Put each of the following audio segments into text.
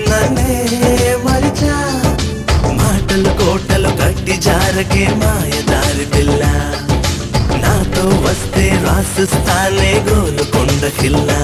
నన్నే మరిచా మాటలు కోటలు కట్టి జారకే మాయదారి పిల్ల నాతో వస్తే రాసిస్తానే గోలుకొండ కిల్లా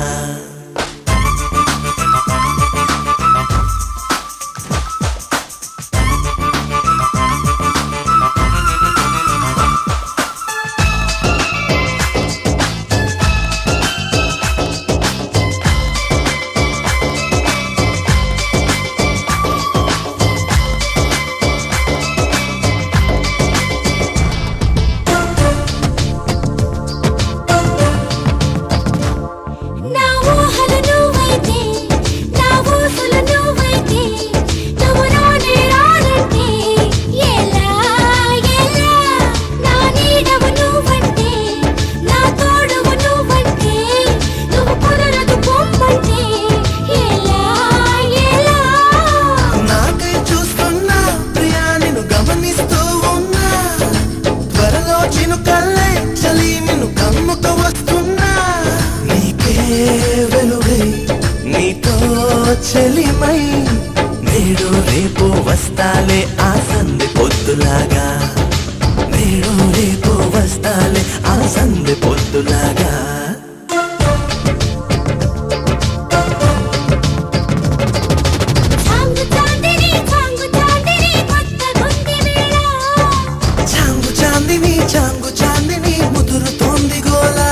చెలిమై నేడు రేపు వస్తాలే ఆ సంధి పొద్దులాగా నేడు రేపు వస్తాలే ఆ సంధి పొద్దులాగా చాంగు చాందిని చాంగు చాందిని ముదురుతోంది గోలా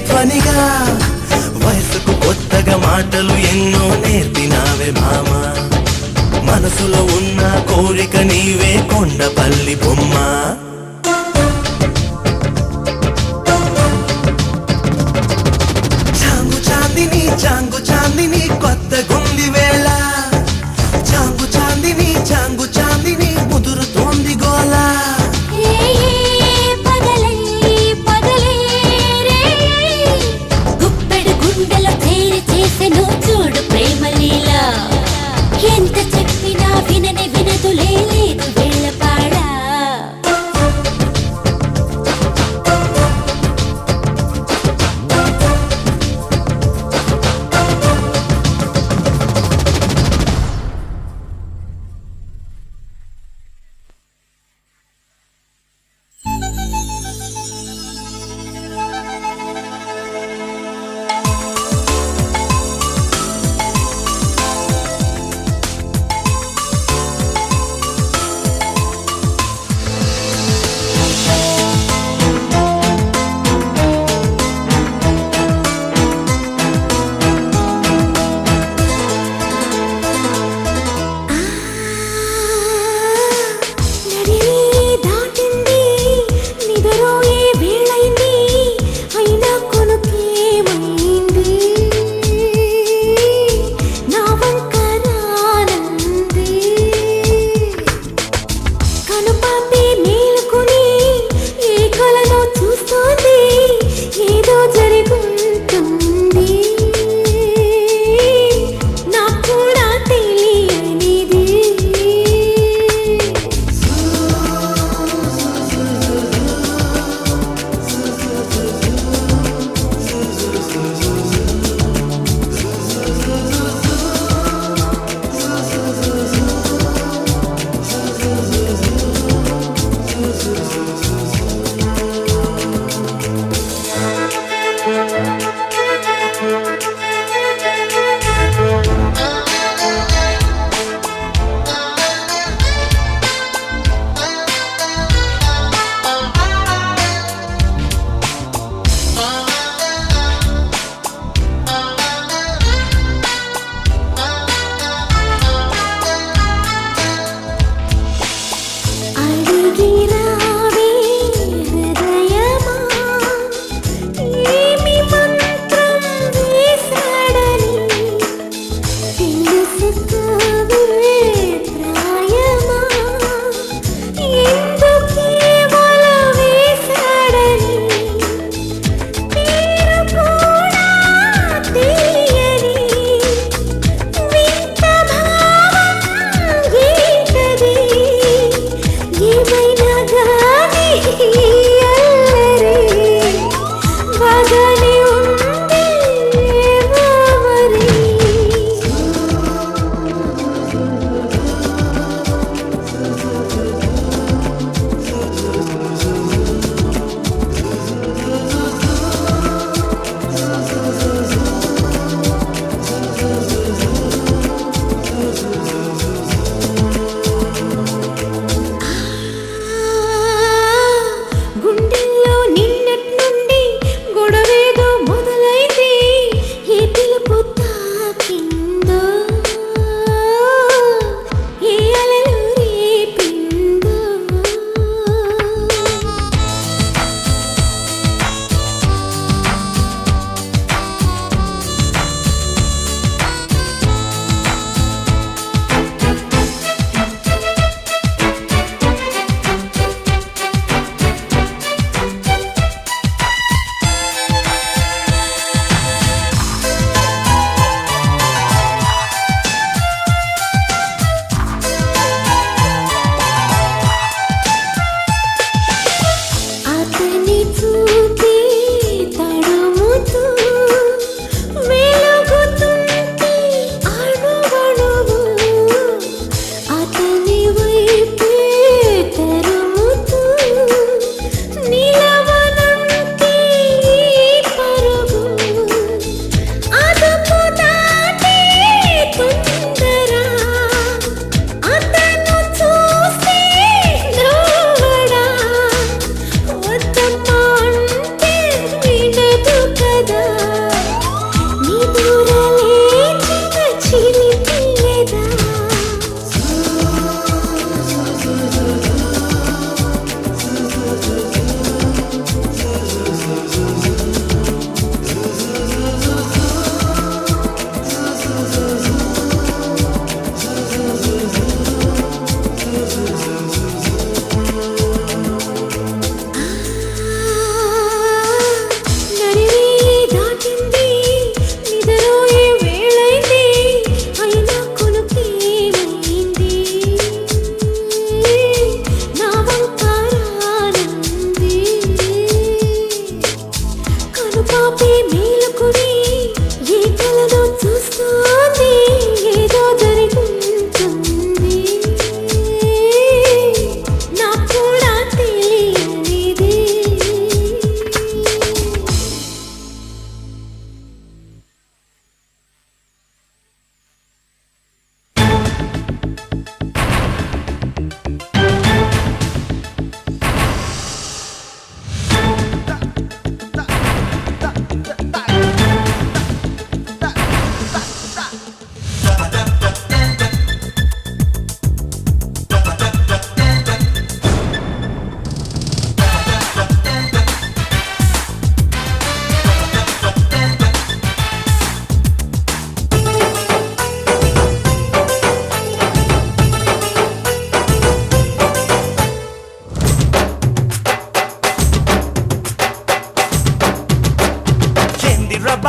ధ్వనిగా వయసుకు కొత్తగా మాటలు ఎన్నో నేర్పినావే మామ మనసులో ఉన్న కోరిక నీవే కొండపల్లి బొమ్మ చాంగు చాందిని చాంగు చాందిని కొత్త గుండి వేళ చాంగు చాందిని చాంగు చాందిని ముదురుతోంది గోలా చూడు ప్రేమలీలా ఎంత చెప్పినా విననే వినదులే లేదు వెళ్ళపాడా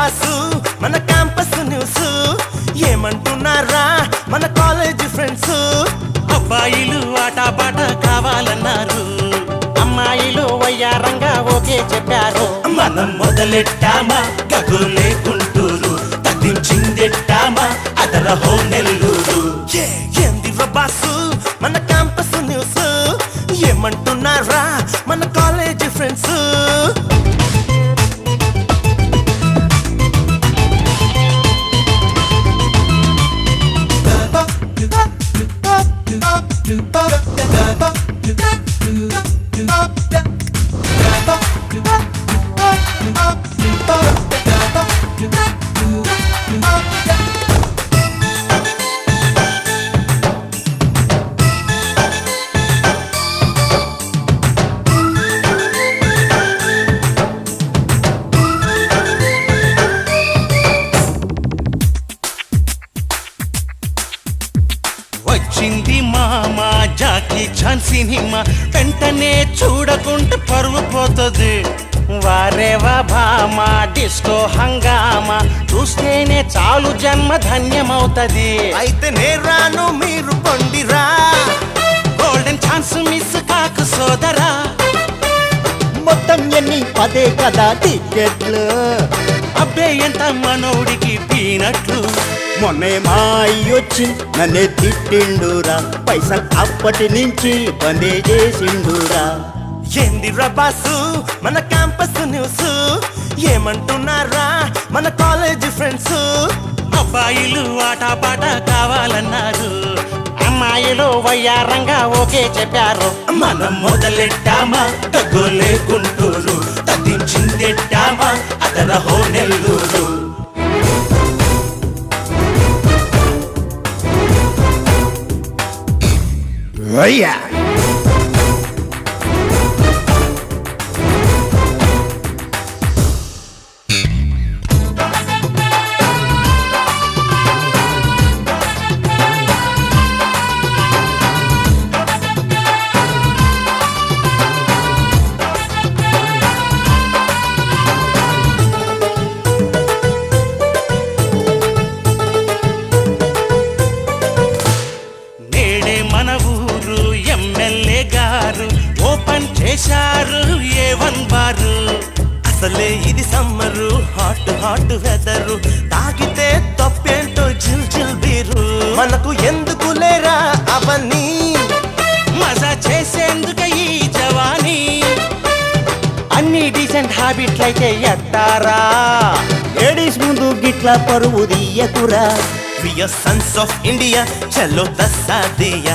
బాసు మన క్యాంపస్ న్యూస్ ఏమంటున్నారా మన కాలేజ్ ఫ్రెండ్స్ అబ్బాయిలు ఆటపాట కావాలన్నారు, అమ్మాయిలు వయ్యారంగా ఓకే చెప్పారు. మనం మొదలెట్టామా గగులే గుంటూరు, తగ్గించిందెట్టామా అదరహో నెల్లూరు. ఏందిరా బాసు మన క్యాంపస్ న్యూస్ ఏమంటున్నారా మన కాలేజ్ ఫ్రెండ్స్. వచ్చింది మామా జాకీ చాన్ సినిమా, వెంటనే చూడకుంటే పరువు పోతుంది. వారేవా భామా డిస్కో హంగామా, చూస్తేనే చాలు జన్మ ధన్యమవుతుంది. అయితే నేరాను మీరు పొండిరా, గోల్డెన్ ఛాన్స్ మిస్ కాకు సోదరా. మొత్తం ఎన్ని 10 కదా టికెట్లు, అబ్బే ఎంత మనోడికి పీనట్లు. మొన్నే మా అయ్యొచ్చి నన్నే తిట్టిండురా, పైసలు అప్పటి నుంచి బందే చేసిండురా. ఏందిరా బాసు మన క్యాంపస్ న్యూస్ ఏమంటున్నారా మన కాలేజ్ ఫ్రెండ్స్. అబ్బాయిలు ఆటపాట కావాలన్నారు, అమ్మాయిలు వయ్యారంగా ఓకే చెప్పారు. మనం మొదలెట్టామా తగ్గులే గుంటూరు, తగ్గించిందెట్టామా అదరహో నెల్లూరు. నేడే మన ఊరు ఎమ్మెల్యే గారు ఓపెన్ చేశారు A1 బారు. అసలే ఇది సమ్మరు, హాట్ హాట్ వెదరు, తాగితే తప్పేంటో జిల్ జిల్ బీరు. మనకు ఎందుకు లేరా అవన్నీ, మజా చేసేందుకు ఈ జవానీ. అన్ని డీసెంట్ హ్యాబిట్లయితే ఎట్టారా, లేడీస్ ముందు గిట్లా పరువు దియ్యకురా. We are sons of India, చలో దస్సా దియా,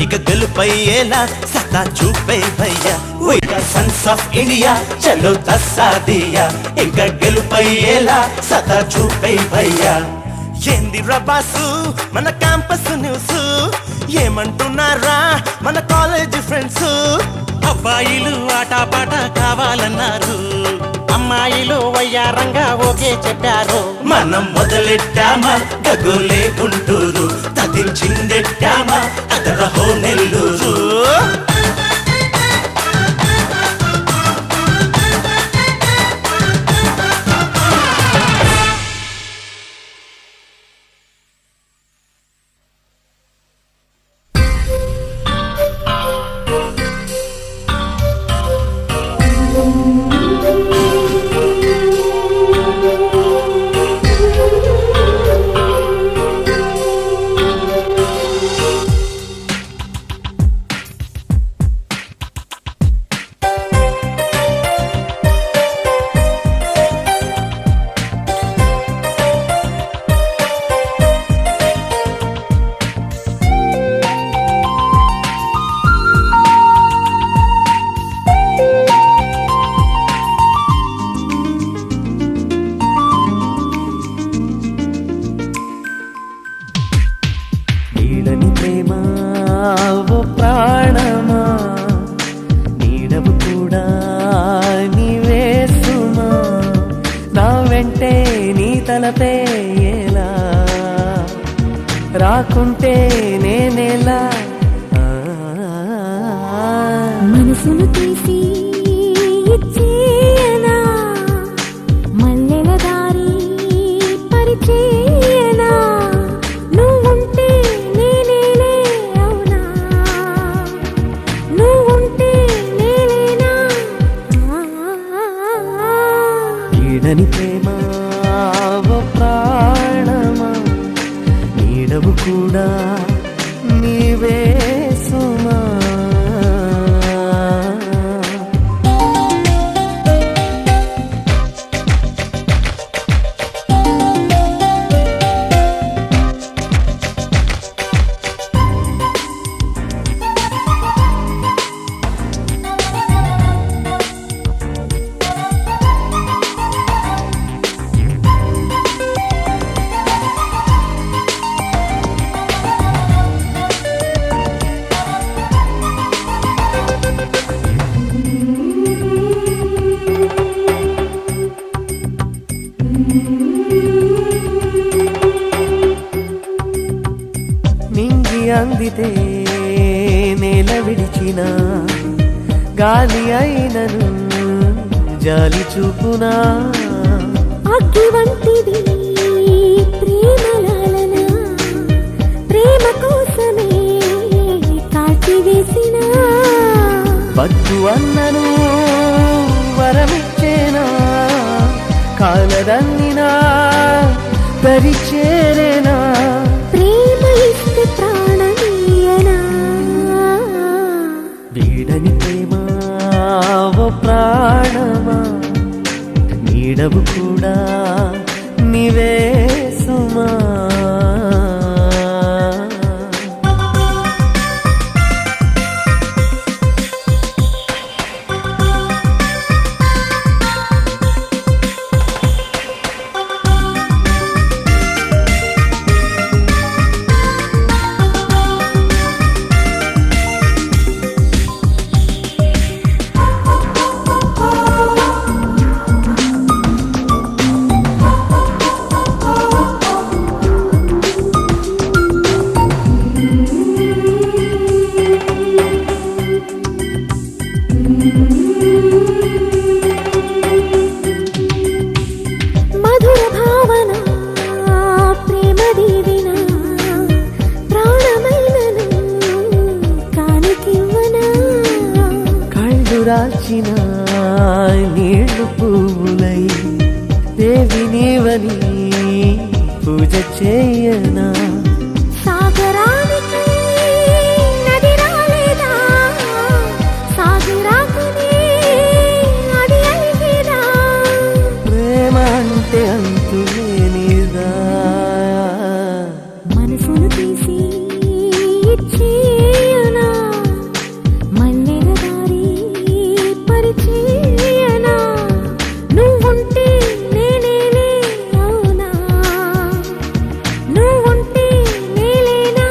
ఇక గెలుపై ఎలా సత్తా చూపే భయ్యా. We are sons of India, చలో దస్సా దియా, ఇక గెలుపై ఎలా సత్తా చూపే భయ్యా. ఏందిరా బాసు మన క్యాంపస్ న్యూస్ ఏమంటున్నారా మన కాలేజ్ ఫ్రెండ్స్. అబ్బాయిలు ఆటపాట కావాలన్నారు, అమ్మాయిలు వయ్యారంగా ఓకే చెప్పారు. మనం మొదలెట్టామా గగులే గుంటూరు, తదించిందెట్టామా అదరహో నెల్లూరు. తలపే ఎలా రాకుంటే నేనెలా మనసును తీసి ఇచ్చేయనా మల్లెల దారి వీడని ప్రేమ ఓ ప్రాణమా నీడవు కూడా నీవే సుమా. నింగి అందితే నేల విడిచిన గాలి అయినను జాలి చూపునా. అగ్గి వంటిది ప్రేమలాలన ప్రేమ కోసమే కాల్చి వేసిన వద్దు అన్నను వరమిచ్చేనా కాలదన్నినా దరిచేరేనా. ప్రేమ ఇస్తే ప్రాణమీయనా వీడని ప్రేమ ఓ ప్రాణమా నీడవు కూడా నీవే సుమా. మధుర భావన ప్రేమ దీవిన ప్రాణమైనను కానికివ్వనా. కళ్ళు రాచిన నీళ్లు పువ్వులై దేవి నీవని పూజ చేయనా. సాగరానికి నది రాలేదా సాగరాకుని అది అలిగేదా. ప్రేమ అంటే అంతులేనిదా మనసును తీసి ఇచ్చేయనా మల్లెల దారి పరిచేయనా. నువ్వుంటే నేనేలే అవునా నువ్వుంటే నేలేనా.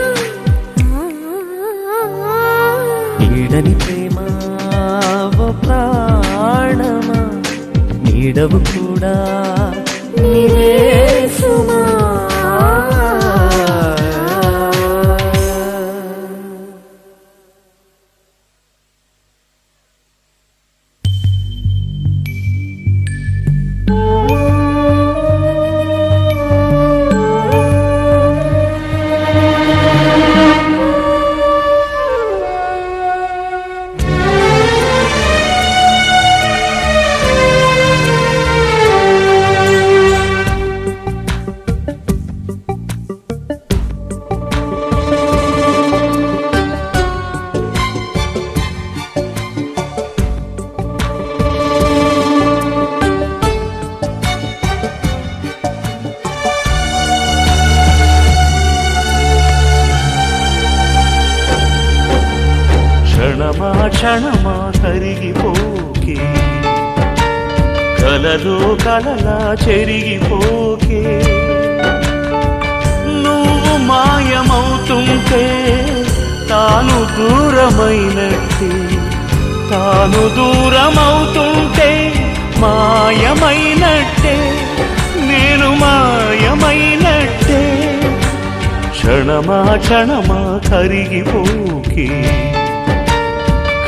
నీడని ప్రేమ ఓ ప్రాణమా నీడవు కూడా నీవే సుమా. క్షణమా క్షణమా కరిగిపోకే కలలో కలలా చెరిగిపోకే. నువ్వు మాయమవుతుంటే తాను దూరమైనట్టే తాను దూరమవుతుంటే మాయమైనట్టే నేను మాయమైనట్టే. క్షణమా క్షణమా కరిగిపోకే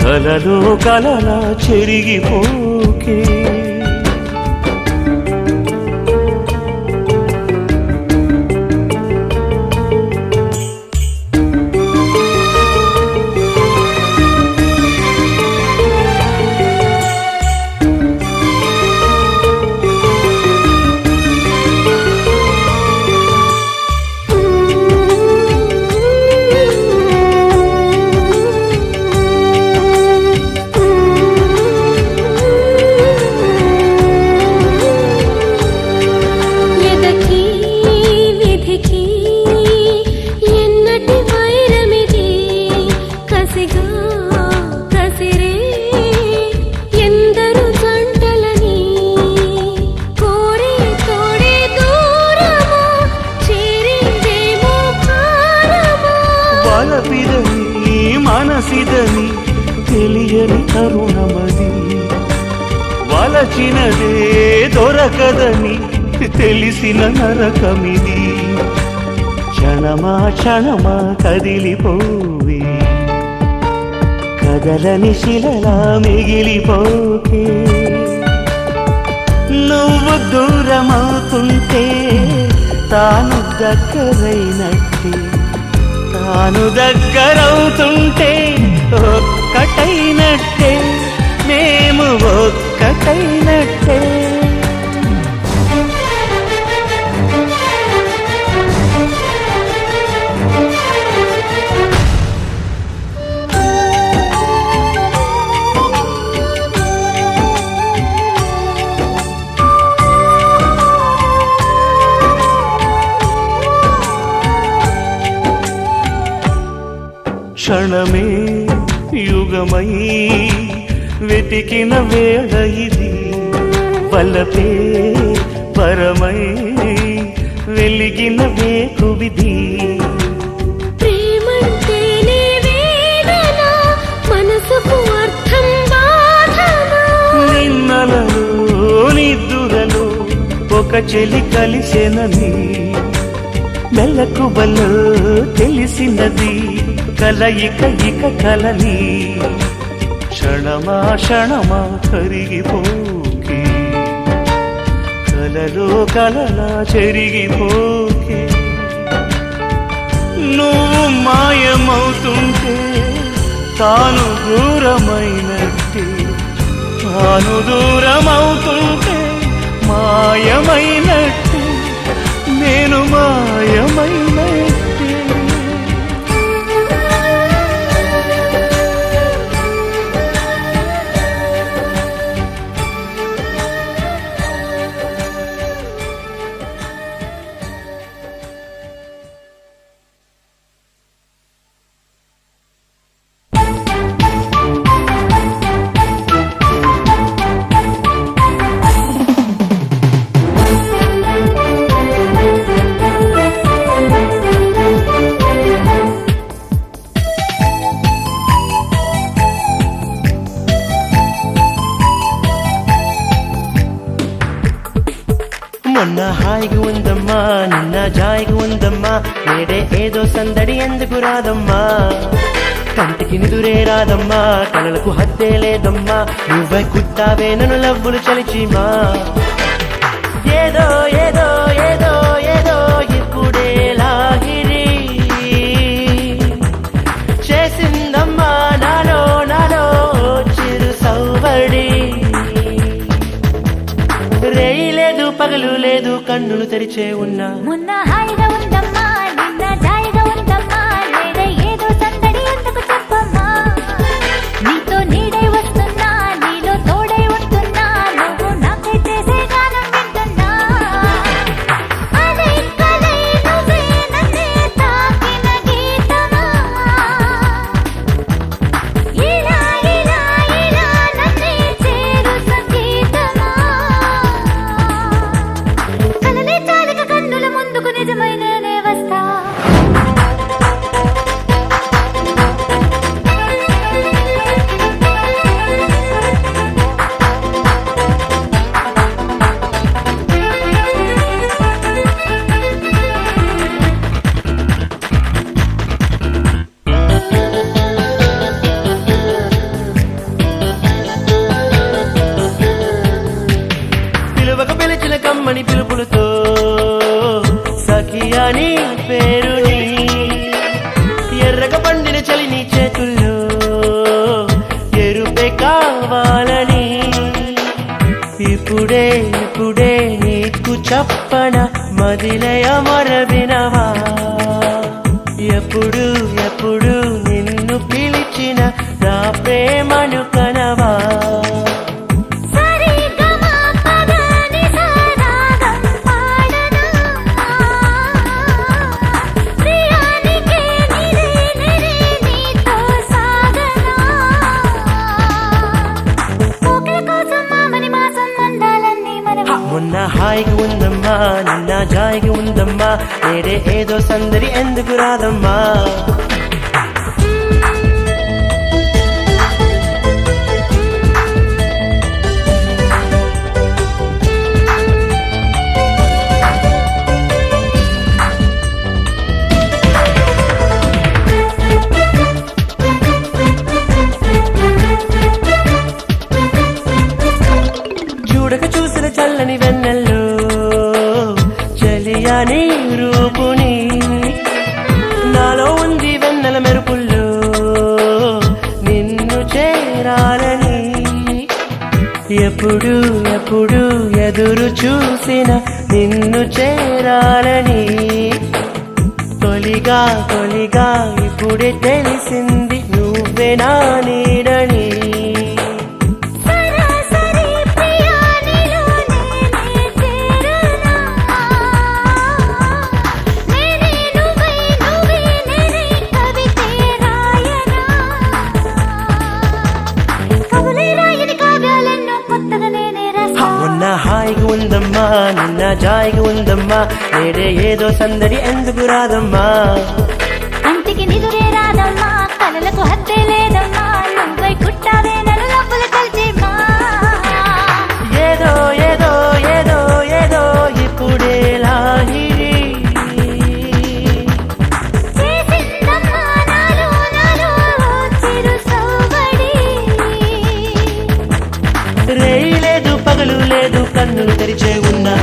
కలలో కలలా చెరిగిపోకే. కసిగా కసిరే ఎందరు జంటలని కోరే తోడే దూరమా చేరిందేమో కారమా బలపిదని మనసిదని తెలియని తరుణమది వలచినదే దొరకదని తెలిసిన నరకమిది క్షణమా క్షణమా కదిలిపోవి కదలని శిలలా మిగిలిపోకే నువ్వు దూరమవుతుంటే తాను దగ్గరైనట్టే తాను దగ్గరవుతుంటే ఒక్కటైనట్టే మేము ఒక్కటైనట్టే క్షణమే యుగమై వెతికిన వేళ ఇది వలపే పరమై వెలిగిన వేకువిధి ప్రేమంటేనే వేదన మనసుకు అర్థం బాధనా నిన్నలలో నిద్దురలో ఒక చెలి కలిసెనని మెలకువలో తెలిసినది కలయిక ఇక కలని క్షణమా క్షణమా కరిగిపోకే కలలో కలలా చెరిగిపోకే నువ్వు మాయమవుతుంటే తాను దూరమైనట్టే తాను దూరమవుతుంటే మాయమైనట్టే నేను మాయమైనట్టే మొన్న హాయిగా ఉందమ్మా నిన్న జాయిగా ఉందమ్మా నేడే ఏదో సందడి ఎందుకు రాదమ్మా కంటికి నిదురే రాదమ్మా కలలకు హద్దే లేదమ్మా నువ్వై కుట్టావే నన్ను లవ్వులు చలిచిమా ఏదో ఏదో ఏదో ఏదో ఇప్పుడే లాగిరి చేసిందమ్మా నాలో నాలో చిరు సౌవడి రేయి లేదు పగలు లేదు కన్నులు తెరిచే ఉన్నా మొన్న హాయిగా ఉందమ్మా నిన్న జాయిగా ఉందమ్మా నేడే ఏదో సందడి ఎందుకు చెప్పమ్మా నీతో నీడై వస్తున్నా నీలో తోడై ఉంటున్నా నువ్వు నాకై చేసే గానం వింటున్నా అదే కలై నువ్వే నన్నే తాకిన గీతమా ఇలా ఇలా ఇలా నన్నే చేరు సంగీతమా కలలే చాలక కన్నుల ముందుకు నిజమైననే వస్తా పిలువక పిలిచిన కమ్మని పిలుపులతో సఖియాని పేరుని ఎర్రగ పండిన చలి నీ చేతుల్లో ఎరుపే కావాలని ఇప్పుడే ఇప్పుడే నీకు చెప్పన మదిలయ మరవినవా ఎప్పుడు ఎప్పుడు నిన్ను పిలిచిన నా ప్రేమను కనవా హాయిగా ఉందమ్మా నిన్న జాయిగా ఉందమ్మా నేడే ఏదో సందడి ఎందుకు రాదమ్మా చూడక చూసిన చల్లని వెన్నెల్లో చలియాని రూపుని నాలో ఉంది వెన్నెల మెరుపుల్లో నిన్ను చేరాలని ఎప్పుడు ఎప్పుడు ఎదురు చూసిన నిన్ను చేరాలని తొలిగా తొలిగా ఇప్పుడే తెలిసింది నువ్వే నా నీడని సరాసరి ప్రియా నీలోనే చేరునా నేనే నువ్వై నువ్వే నేనే కవితే రాయనా కవులే రాయని కావ్యాలెన్నో కొత్తగా నేనే రాసా మొన్న హాయిగా ఉందమ్మా నిన్న జాయిగా ఉందమ్మా నేడే ఏదో సందడి ఎందుకు రాదమ్మా కంటికి నిదురే రాదమ్మా కలలకు హద్దే లేదమ్మా నువ్వై కుట్టావే నన్ను లోపల కలిచేమా ఏదో ఏదో ఏదో ఏదో ఇప్పుడే లాహిరి చేసిందమ్మా నాలో నాలో చిరు సవ్వడి రేయి లేదు పగలు లేదు కన్నులు తెరిచే ఉన్నా